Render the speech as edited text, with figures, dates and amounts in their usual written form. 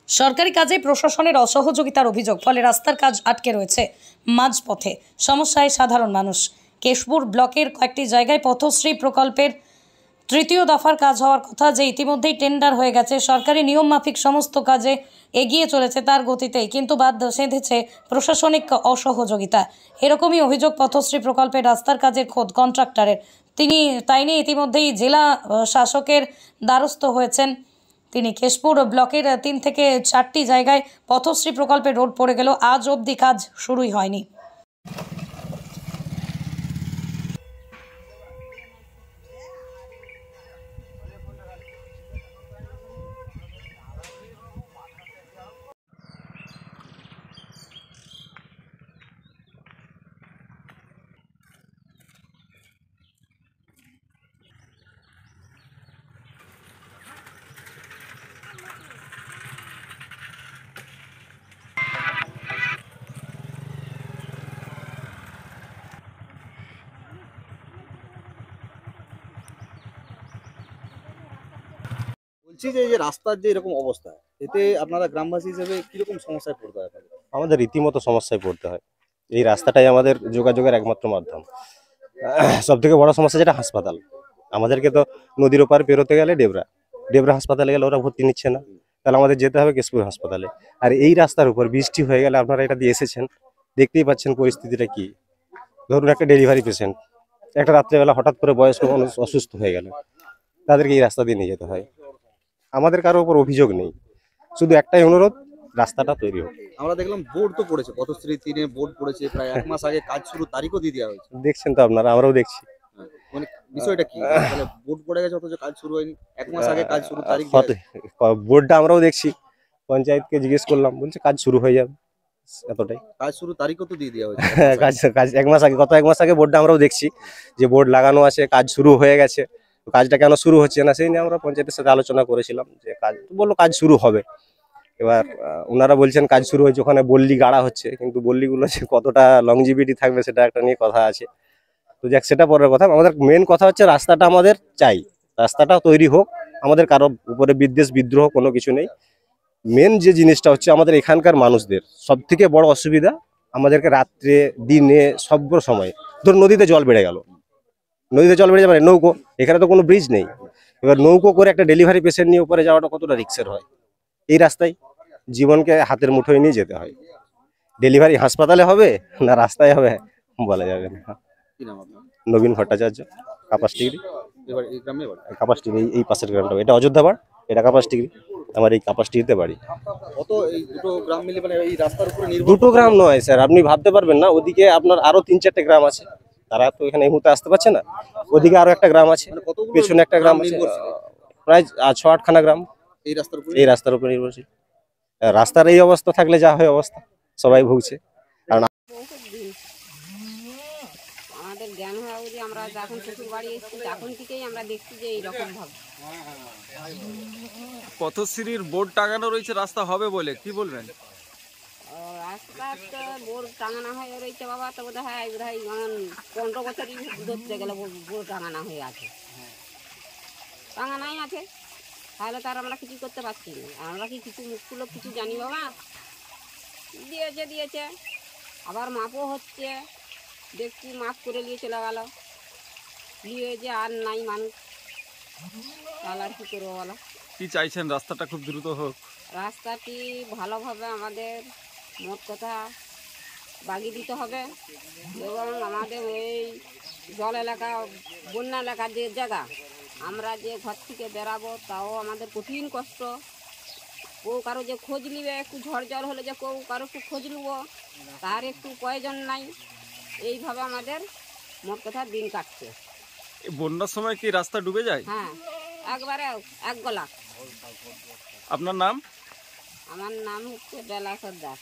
সরকারি কাজে প্রশাসনের অসহযোগিতার অভিযোগ, ফলে রাস্তার কাজ আটকে রয়েছে মাঝপথে। সমস্যায় সাধারণ মানুষ। কেশপুর ব্লকের কয়েকটি জায়গায় পথশ্রী প্রকল্পের তৃতীয় দফার কাজ হওয়ার কথা, যে ইতিমধ্যেই টেন্ডার হয়ে গেছে, সরকারি নিয়ম মাফিক সমস্ত কাজে এগিয়ে চলেছে তার গতিতেই, কিন্তু বাদ সেধেছে প্রশাসনিক অসহযোগিতা। এরকমই অভিযোগ পথশ্রী প্রকল্পের রাস্তার কাজের খোদ কন্ট্রাক্টরের। তিনি তাই নিয়ে ইতিমধ্যেই জেলা শাসকের দ্বারস্থ হয়েছেন। তিনি কেশপুর ব্লকের 3 থেকে 4টি জায়গায় পথশ্রী প্রকল্পে রোড পড়ে গেল, আজ অবধি কাজ শুরুই হয়নি। বলছি যে এই যে রাস্তার যে এরকম অবস্থা, এতে আপনারা গ্রামবাসী হিসেবে কিরকম সমস্যায় পড়তে হয় আপনাদের? আমাদের রীতিমতো সমস্যায় পড়তে হয়। এই রাস্তাটাই আমাদের যোগাযোগের একমাত্র মাধ্যম। সব থেকে বড় সমস্যা যেটা হাসপাতাল, আমাদেরকে তো নদীর ওপার পেরোতে গেলে ডেবরা হাসপাতালে গেলে ওরা ভর্তি নিচ্ছে না, তাহলে আমাদের যেতে হবে কেশপুর হাসপাতালে। আর এই রাস্তার উপর বৃষ্টি হয়ে গেলে, আপনারা এটা দিয়ে এসেছেন, দেখতেই পাচ্ছেন পরিস্থিতিটা কি। ধরুন একটা ডেলিভারি পেশেন্ট, একটা রাত্রেবেলা হঠাৎ করে বয়স্ক মানুষ অসুস্থ হয়ে গেল, তাদেরকে এই রাস্তা দিয়ে নিয়ে যেতে হয়। আমাদের কারোর উপর অভিযোগ নেই, শুধু একটাই অনুরোধ, রাস্তাটা তৈরি হোক। আমরা দেখলাম বোর্ড তো পড়েছে, পথশ্রী 3-এ বোর্ড পড়েছে, প্রায় 1 মাস আগে কাজ শুরু তারিখও দিয়ে দেওয়া হয়েছে। দেখছেন তো আপনারা, আমরাও দেখছি। মানে বিষয়টা কি, তাহলে বোর্ড পড়ে গেছে অথচ কাজ শুরু হয়নি, 1 মাস আগে কাজ শুরু তারিখ বোর্ডটা আমরাও দেখছি, পঞ্চায়েতকে জিজ্ঞেস করলাম, বলছে কাজ শুরু হয়ে যাবে, এতটাই। কাজ শুরু তারিখও তো দিয়ে দেওয়া হয়েছে। কাজ কাজ 1 মাস আগে, গত 1 মাস আগে বোর্ডটা আমরাও দেখছি যে বোর্ড লাগানো আছে, কাজ শুরু হয়ে গেছে। কাজটা কেন শুরু হচ্ছে না সেই নিয়ে আমরা পঞ্চায়েতের সাথে আলোচনা করেছিলাম, যে কাজ বললো কাজ শুরু হবে। এবার ওনারা বলছেন কাজ শুরু হয়েছে, ওখানে বল্লি গাড়া হচ্ছে, কিন্তু বল্লিগুলো যে কতটা লংজিভিটি থাকবে সেটা একটা নিয়ে কথা আছে। তো যাক, সেটা পরের কথা। আমাদের মেন কথা হচ্ছে রাস্তাটা আমাদের চাই, রাস্তাটা তৈরি হোক। আমাদের কারো উপরে বিদ্বেষ বিদ্রোহ কোনো কিছু নেই। মেন যে জিনিসটা হচ্ছে, আমাদের এখানকার মানুষদের সব থেকে বড় অসুবিধা, আমাদেরকে রাত্রে দিনে সব সময়, ধরুন নদীতে জল বেড়ে গেল, নদীতে জল বেড়ে যাবে, নৌকো, এখানে তো কোনো ব্রিজ নেই। এবার নৌকো করে একটা ডেলিভারি পেশেন্ট নিয়ে উপরে যাওয়াটা কতটা রিস্কের হয়। এই রাস্তায় জীবনকে হাতের মুঠোয় নিয়ে যেতে হয়। ডেলিভারি হাসপাতালে হবে না রাস্তায় হবে বলা যাবে না। কি নাম আপনার? নবীন ভট্টাচার্য, কাপাসটিগরি। এবার এই গ্রামে বাড়ি? কাপাসটিগরি, এই পাশের গ্রামটা, এটা অযোধ্যাপাড়, এটা কাপাসটিগরি। আমার এই কাপাসটিগরিতে বাড়ি। কত এই দুটো গ্রাম মিলে মানে এই রাস্তার উপরে নির্ভর? দুটো গ্রাম নয় স্যার, আপনি ভাবতে পারবেন না, ওদিকে আপনার আরো 3-4টে গ্রাম আছে, তারা তো এখানে এই মুহূর্তে আসতে পারছে না। ওদিকে আরো একটা গ্রাম আছে, পেছনে একটা গ্রাম আছে, প্রায় 6-8খানা গ্রাম এই রাস্তার উপরে, এই রাস্তার উপর নির্ভরশীল। রাস্তার এই অবস্থা থাকলে যা হয় অবস্থা, সবাই ভুগছে। কারণ আমাদের জ্ঞান হওয়া অবধি, আমরা যখন শ্বশুর বাড়ি এসেছি তখন থেকেই আমরা দেখছি যে এইরকম ভাবে পথশ্রীর বোর্ড টাঙানো রয়েছে, রাস্তা হবে বলে, কি বলবেন? রাস্তা তো বোর্ড টাঙানো হয়ে রয়েছে বাবা, তো বোধ হয় 15 বছরই ধরতে গেলে বোর্ড টাঙানো হয়ে আছে, টাঙানাই আছে, তাহলে তার আমরা কিছু করতে পারছি না। আমরা কি কিছু মুখগুলো কিছু জানি বাবা? দিয়েছে আবার মাপও হচ্ছে, দেখছি মাপ করে নিয়ে চলে গেল, নিয়ে যে আর নাই মানুষ, তাহলে আর কি করবো বলো? কি চাইছেন, রাস্তাটা খুব দ্রুত হোক? রাস্তাটি ভালোভাবে আমাদের মোট কথা বাগিয়ে দিতে হবে, এবং আমাদের এই জল এলাকা, বন্যা এলাকার যে জায়গা, আমরা যে ঘর থেকে বেরাবো তাও আমাদের কঠিন কষ্ট। কেউ কারো যে খোঁজ নিবে, একটু ঝড় জল হলে যে কেউ কারো একটু খোঁজ নেব, তার একটু প্রয়োজন নাই। এইভাবে আমাদের মোট কথা দিন কাটছে। বন্যার সময় কি রাস্তা ডুবে যায়? হ্যাঁ, একবারে এক গলা। আপনার নাম? আমার নাম হচ্ছে বেলা সর্দার।